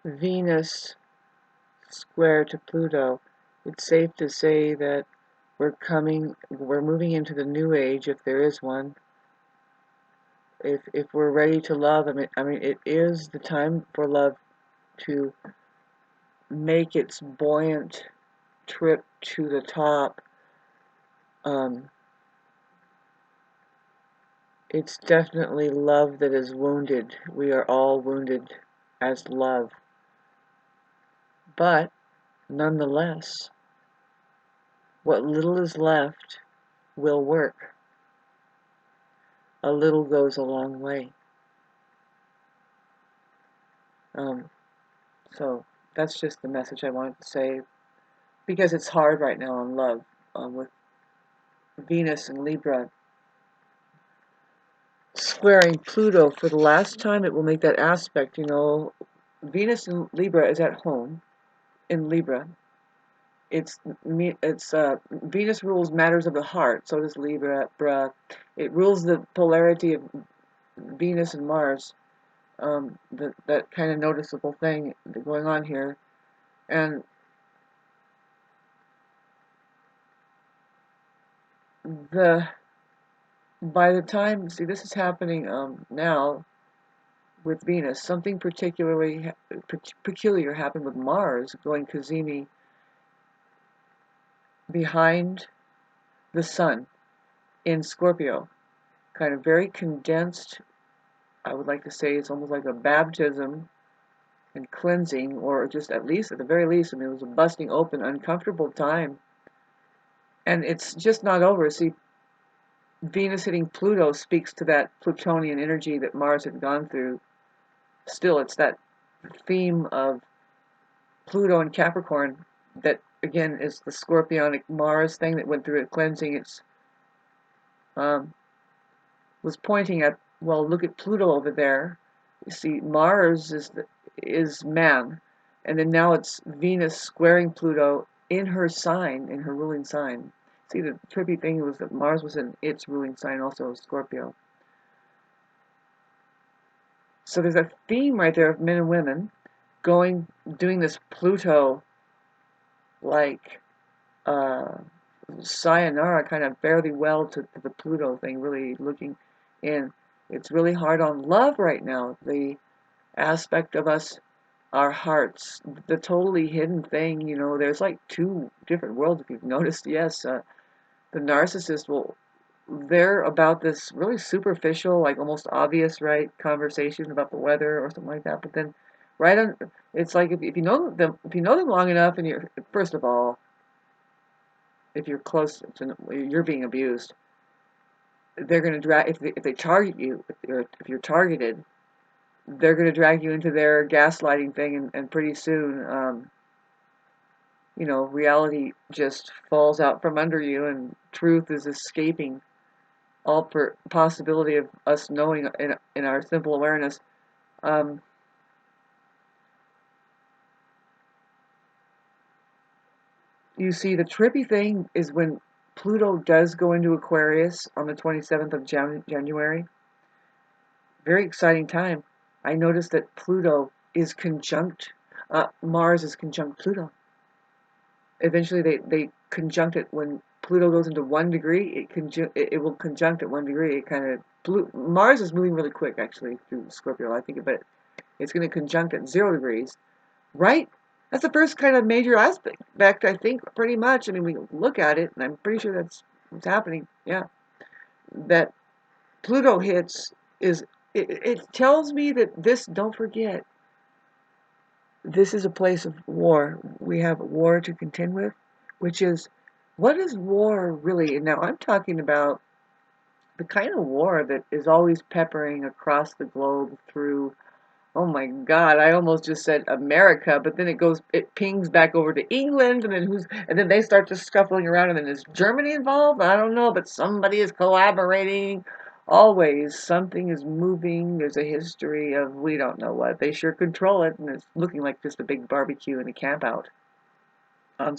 Venus square to Pluto, it's safe to say that we're moving into the new age, if there is one. If we're ready to love, I mean, it is the time for love to make its buoyant trip to the top. It's definitely love that is wounded. We are all wounded as love. But nonetheless, what little is left will work. A little goes a long way. So that's just the message I wanted to say, because it's hard right now on love, with Venus and Libra squaring Pluto for the last time. It will make that aspect, Venus in Libra is at home in Libra. It's Venus rules matters of the heart, so does Libra. It rules the polarity of Venus and Mars, that kind of noticeable thing going on here. And by the time, see, this is happening now with Venus. Something peculiar happened with Mars going cazimi behind the Sun in Scorpio. Kind of very condensed. I would like to say it's almost like a baptism and cleansing, or just at the very least, it was a busting open, uncomfortable time. And it's just not over. See, Venus hitting Pluto speaks to that Plutonian energy that Mars had gone through. Still, it's that theme of Pluto and Capricorn that, again, is the scorpionic Mars thing that went through a cleansing. It's was pointing at, well, look at Pluto over there. You see, Mars is man, and then now it's Venus squaring Pluto in her sign, in her ruling sign. See, the trippy thing was that Mars was in its ruling sign, also Scorpio. So there's a theme right there of men and women doing this Pluto like sayonara, kind of fairly well to the Pluto thing, really looking in. It's really hard on love right now. The aspect of us, our hearts, the totally hidden thing, there's like two different worlds, if you've noticed. Yes, the narcissist they're about this really superficial, like almost obvious, right, conversation about the weather or something like that. But then, right on, it's like if you know them long enough, and you're, first of all, if you're close to, you're being abused, they're going to drag, if they target you, if you're targeted, they're going to drag you into their gaslighting thing, and pretty soon, reality just falls out from under you, and truth is escaping all possibility of us knowing in our simple awareness. You see, the trippy thing is when Pluto does go into Aquarius on the 27th of January. Very exciting time. I noticed that Pluto is conjunct, Mars is conjunct Pluto. Eventually they conjunct it when Pluto goes into 1 degree. It will conjunct at 1 degree. It kind of, Mars is moving really quick actually through Scorpio, I think, but it's going to conjunct at 0 degrees, right? That's the first kind of major aspect, I think, pretty much. I mean, we look at it, and I'm pretty sure that's what's happening. Yeah, that Pluto hits it tells me that this. Don't forget, this is a place of war. We have war to contend with, which is, what is war really? And now I'm talking about the kind of war that is always peppering across the globe through, oh my God, I almost just said America, but then it pings back over to England, and then they start just scuffling around, and then is Germany involved? I don't know, but somebody is collaborating. Always something is moving. There's a history of we don't know what. They sure control it, and it's looking like just a big barbecue and a camp out on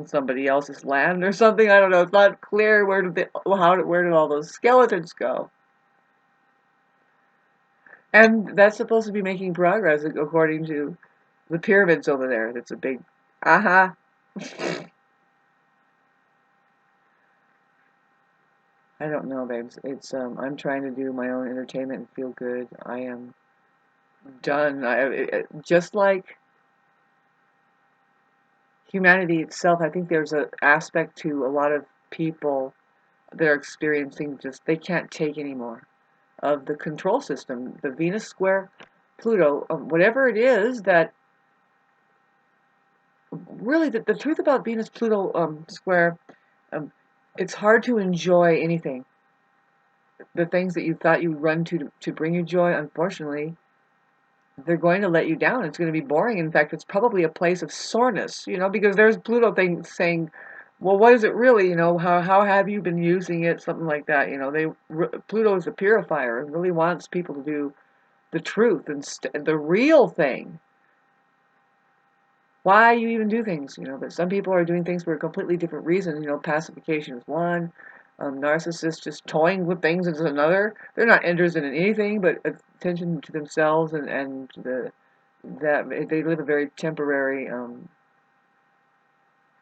somebody else's land or something. I don't know. It's not clear where did all those skeletons go. And that's supposed to be making progress according to the pyramids over there. That's a big aha. I don't know, babes. It's I'm trying to do my own entertainment and feel good. I am done. Just like humanity itself, I think there's an aspect to a lot of people that are experiencing just they can't take anymore of the control system, the Venus square Pluto, whatever it is that really the truth about Venus Pluto square, um, it's hard to enjoy anything. The things that you thought you'd run to bring you joy, unfortunately, they're going to let you down. It's going to be boring. In fact, it's probably a place of soreness, because there's Pluto thing saying, well, what is it really? How have you been using it? Something like that. Pluto is a purifier and really wants people to do the truth and the real thing. Why you even do things, but some people are doing things for a completely different reason. Pacification is one. Narcissists just toying with things is another. They're not interested in anything but attention to themselves and that they live a very temporary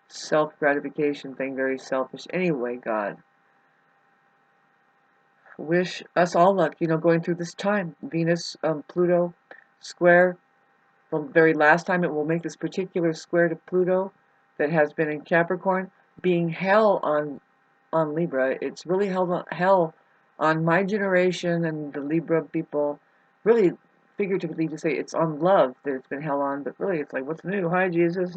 self gratification thing, very selfish. Anyway, God, wish us all luck. Going through this time. Venus, Pluto, square. The very last time it will make this particular square to Pluto that has been in Capricorn, being hell on Libra. It's really hell on my generation and the Libra people. Really, figuratively to say, it's on love that it's been hell on, but really it's like, what's new? Hi, Jesus.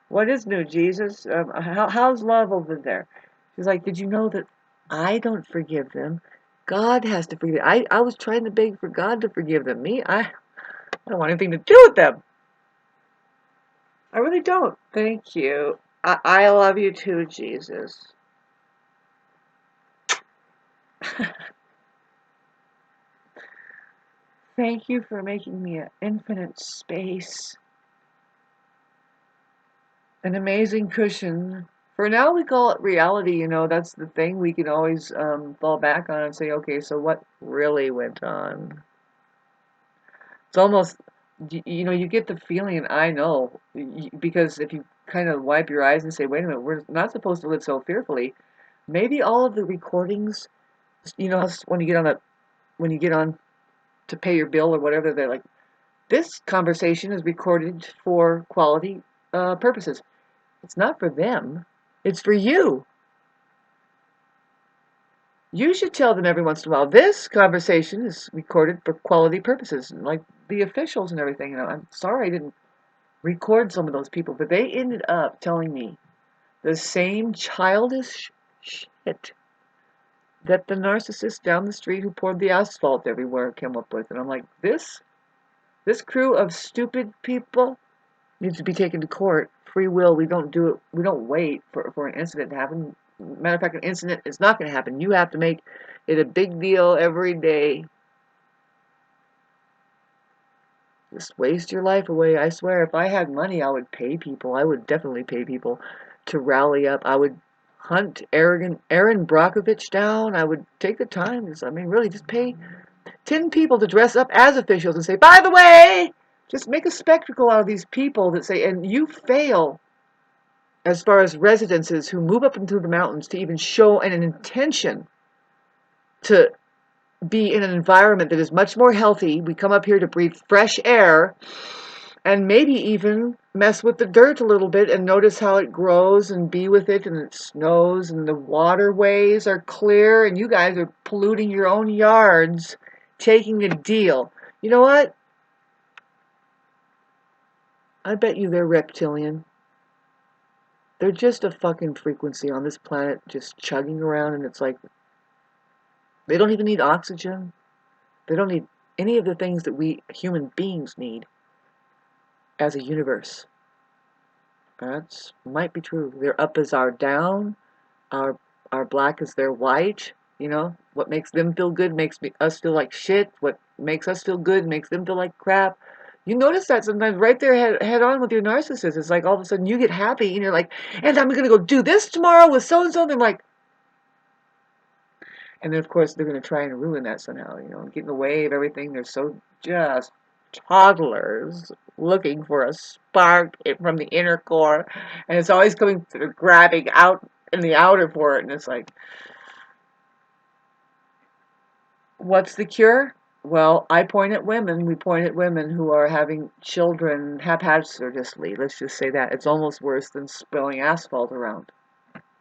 What is new, Jesus? How's love over there? She's like, did you know that I don't forgive them? God has to forgive. I was trying to beg for God to forgive them. I don't want anything to do with them. I really don't. Thank you. I love you too, Jesus. Thank you for making me an infinite space, an amazing cushion. For now, we call it reality. That's the thing we can always fall back on and say, okay, so what really went on? It's almost, you get the feeling, and I know, because if you kind of wipe your eyes and say, wait a minute, we're not supposed to live so fearfully. Maybe all of the recordings, when you get on to pay your bill or whatever, they're like, this conversation is recorded for quality purposes. It's not for them. It's for you. You should tell them every once in a while, this conversation is recorded for quality purposes, like the officials and everything. I'm sorry I didn't record some of those people, but they ended up telling me the same childish shit that the narcissist down the street who poured the asphalt everywhere came up with. And I'm like, this crew of stupid people needs to be taken to court. Free will, we don't do it. We don't wait for an incident to happen. Matter of fact, an incident is not going to happen. You have to make it a big deal every day. Just waste your life away. I swear, if I had money, I would pay people. I would definitely pay people to rally up. I would hunt Aaron Brockovich down. I would take the time. Really, just pay 10 people to dress up as officials and say, by the way, just make a spectacle out of these people that say, and you fail as far as residences who move up into the mountains to even show an intention to be in an environment that is much more healthy. We come up here to breathe fresh air and maybe even mess with the dirt a little bit and notice how it grows and be with it, and it snows and the waterways are clear and you guys are polluting your own yards, taking a deal. You know what? I bet you they're reptilian. They're just a fucking frequency on this planet just chugging around, and it's like they don't even need oxygen. They don't need any of the things that we human beings need as a universe. That might be true. Their up is our down, our black is their white. What makes them feel good makes us feel like shit. What makes us feel good makes them feel like crap. You notice that sometimes right there head on with your narcissist. It's like all of a sudden you get happy and you're like, and I'm going to go do this tomorrow with so and so. And they're like, And then, of course, they're going to try and ruin that somehow, get in the way of everything. They're so just toddlers looking for a spark from the inner core. And it's always coming, they're grabbing out in the outer for it. And it's like, what's the cure? Well, I point at women. We point at women who are having children haphazardly. Let's just say that. It's almost worse than spilling asphalt around.